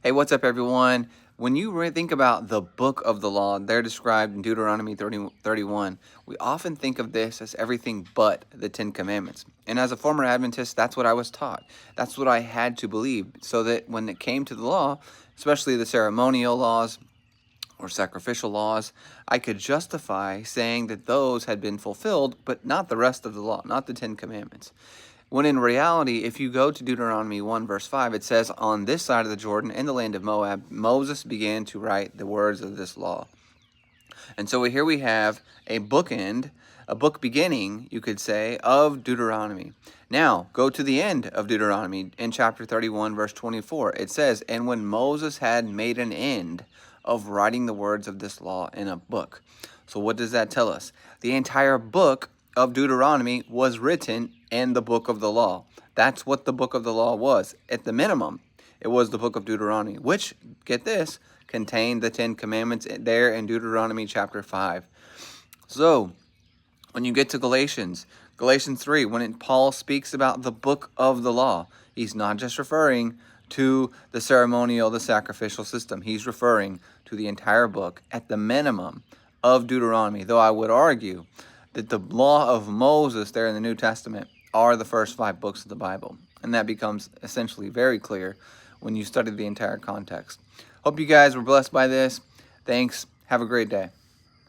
Hey, what's up, everyone? When you think about the book of the law, they're described in Deuteronomy 31. We often think of this as everything but the Ten Commandments. And as a former Adventist, that's what I was taught. That's what I had to believe, so that when it came to the law, especially the ceremonial laws or sacrificial laws, I could justify saying that those had been fulfilled, but not the rest of the law, not the Ten Commandments. When in reality, if you go to Deuteronomy 1 verse 5, it says, "On this side of the Jordan, in the land of Moab, Moses began to write the words of this law." And so here we have a bookend, a book beginning, you could say, of Deuteronomy. Now, go to the end of Deuteronomy in chapter 31, verse 24. It says, "And when Moses had made an end of writing the words of this law in a book." So what does that tell us? The entire book of Deuteronomy was written in the book of the law. That's what the book of the law was. At the minimum, it was the book of Deuteronomy, which, get this, contained the Ten Commandments there in Deuteronomy chapter 5. So, when you get to Galatians 3, when Paul speaks about the book of the law, he's not just referring to the ceremonial, the sacrificial system. He's referring to the entire book, at the minimum, of Deuteronomy, though I would argue that the law of Moses there in the New Testament are the first 5 books of the Bible. And that becomes essentially very clear when you study the entire context. Hope you guys were blessed by this. Thanks. Have a great day.